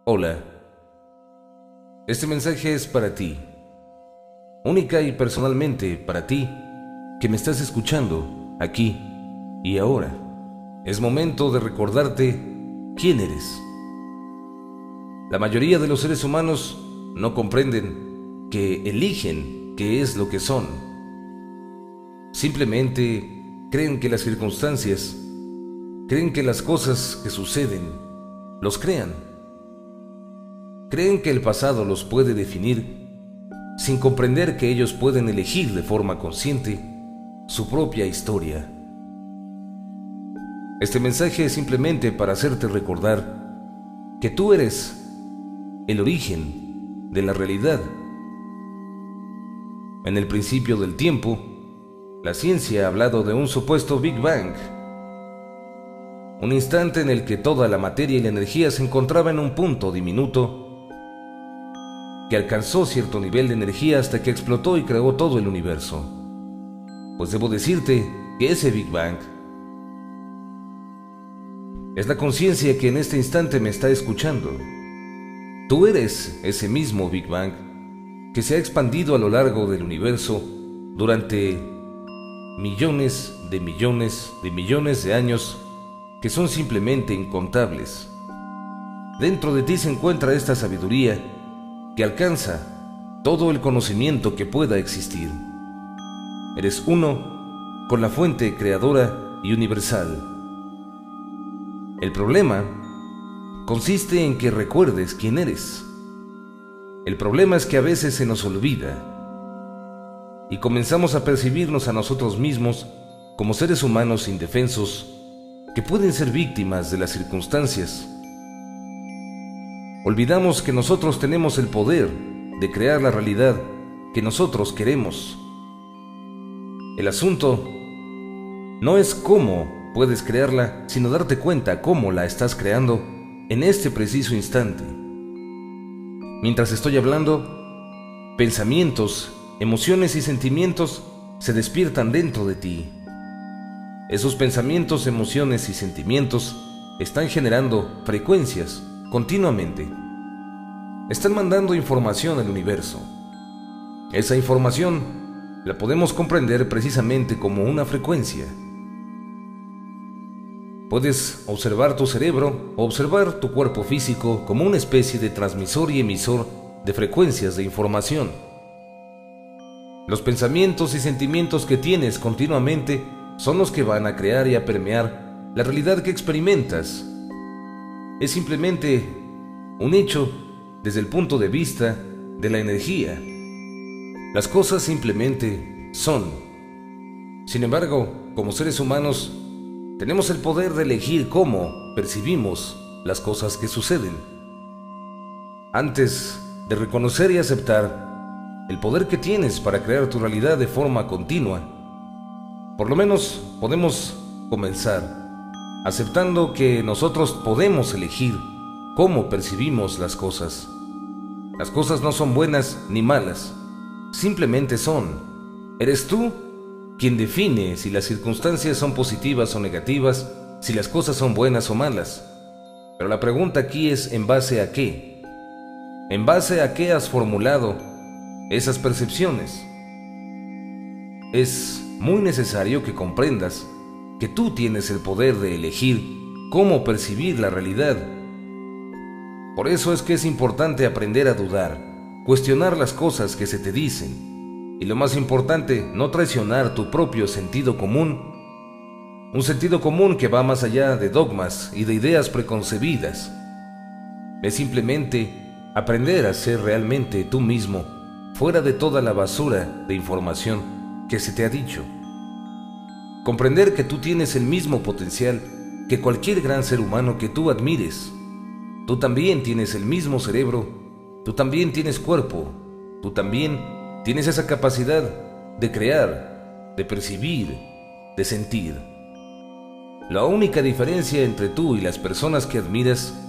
Hola, este mensaje es para ti, única y personalmente para ti, que me estás escuchando aquí y ahora. Es momento de recordarte quién eres. La mayoría de los seres humanos no comprenden que eligen qué es lo que son. Simplemente creen que las circunstancias, creen que las cosas que suceden, los crean. Creen que el pasado los puede definir sin comprender que ellos pueden elegir de forma consciente su propia historia. Este mensaje es simplemente para hacerte recordar que tú eres el origen de la realidad. En el principio del tiempo, la ciencia ha hablado de un supuesto Big Bang, un instante en el que toda la materia y la energía se encontraba en un punto diminuto que alcanzó cierto nivel de energía hasta que explotó y creó todo el universo. Pues debo decirte que ese Big Bang es la conciencia que en este instante me está escuchando. Tú eres ese mismo Big Bang que se ha expandido a lo largo del universo durante millones de millones de millones de años, que son simplemente incontables. Dentro de ti se encuentra esta sabiduría que alcanza todo el conocimiento que pueda existir. Eres uno con la fuente creadora y universal. El problema consiste en que recuerdes quién eres. El problema es que a veces se nos olvida y comenzamos a percibirnos a nosotros mismos como seres humanos indefensos que pueden ser víctimas de las circunstancias. Olvidamos que nosotros tenemos el poder de crear la realidad que nosotros queremos. El asunto no es cómo puedes crearla, sino darte cuenta cómo la estás creando en este preciso instante. Mientras estoy hablando, pensamientos, emociones y sentimientos se despiertan dentro de ti. Esos pensamientos, emociones y sentimientos están generando frecuencias continuamente. Están mandando información al universo. Esa información la podemos comprender precisamente como una frecuencia. Puedes observar tu cerebro o observar tu cuerpo físico como una especie de transmisor y emisor de frecuencias de información. Los pensamientos y sentimientos que tienes continuamente son los que van a crear y a permear la realidad que experimentas. Es simplemente un hecho desde el punto de vista de la energía. Las cosas simplemente son. Sin embargo, como seres humanos, tenemos el poder de elegir cómo percibimos las cosas que suceden. Antes de reconocer y aceptar el poder que tienes para crear tu realidad de forma continua, por lo menos podemos comenzar aceptando que nosotros podemos elegir cómo percibimos las cosas. Las cosas no son buenas ni malas, simplemente son. Eres tú quien define si las circunstancias son positivas o negativas, si las cosas son buenas o malas. Pero la pregunta aquí es ¿en base a qué? ¿En base a qué has formulado esas percepciones? Es muy necesario que comprendas que tú tienes el poder de elegir cómo percibir la realidad. Por eso es que es importante aprender a dudar, cuestionar las cosas que se te dicen, y lo más importante, no traicionar tu propio sentido común, un sentido común que va más allá de dogmas y de ideas preconcebidas. Es simplemente aprender a ser realmente tú mismo, fuera de toda la basura de información que se te ha dicho. Comprender que tú tienes el mismo potencial que cualquier gran ser humano que tú admires. Tú también tienes el mismo cerebro, tú también tienes cuerpo, tú también tienes esa capacidad de crear, de percibir, de sentir. La única diferencia entre tú y las personas que admiras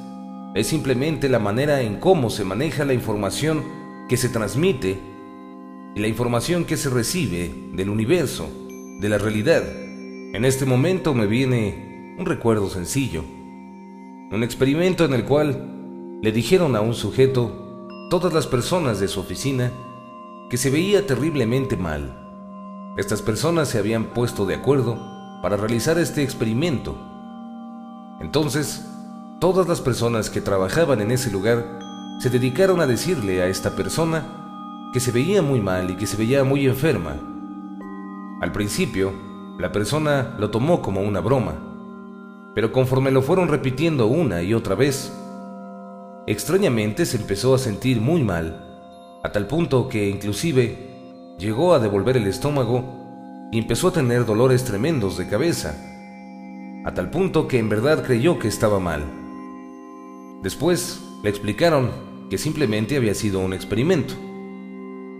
es simplemente la manera en cómo se maneja la información que se transmite y la información que se recibe del universo, de la realidad. En este momento me viene un recuerdo sencillo, un experimento en el cual le dijeron a un sujeto, todas las personas de su oficina, que se veía terriblemente mal. Estas personas se habían puesto de acuerdo para realizar este experimento. Entonces, todas las personas que trabajaban en ese lugar se dedicaron a decirle a esta persona que se veía muy mal y que se veía muy enferma. Al principio, la persona lo tomó como una broma, pero conforme lo fueron repitiendo una y otra vez, extrañamente se empezó a sentir muy mal, a tal punto que inclusive llegó a devolver el estómago y empezó a tener dolores tremendos de cabeza, a tal punto que en verdad creyó que estaba mal. Después le explicaron que simplemente había sido un experimento,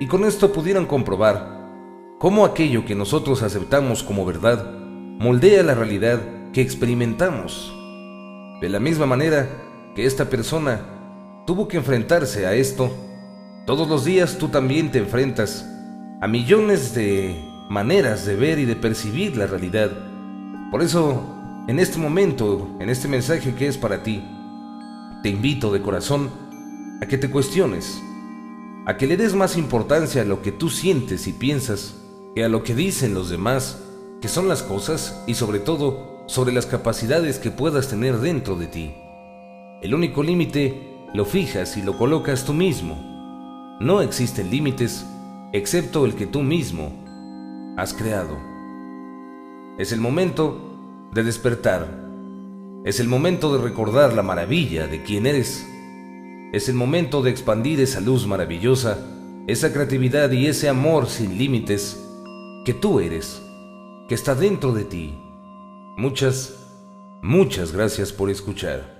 y con esto pudieron comprobar cómo aquello que nosotros aceptamos como verdad moldea la realidad que experimentamos. De la misma manera que esta persona tuvo que enfrentarse a esto, todos los días tú también te enfrentas a millones de maneras de ver y de percibir la realidad. Por eso, en este momento, en este mensaje que es para ti, te invito de corazón a que te cuestiones, a que le des más importancia a lo que tú sientes y piensas que a lo que dicen los demás, que son las cosas y sobre todo sobre las capacidades que puedas tener dentro de ti. El único límite lo fijas y lo colocas tú mismo. No existen límites excepto el que tú mismo has creado. Es el momento de despertar. Es el momento de recordar la maravilla de quién eres. Es el momento de expandir esa luz maravillosa, esa creatividad y ese amor sin límites que tú eres, que está dentro de ti. Muchas gracias por escuchar.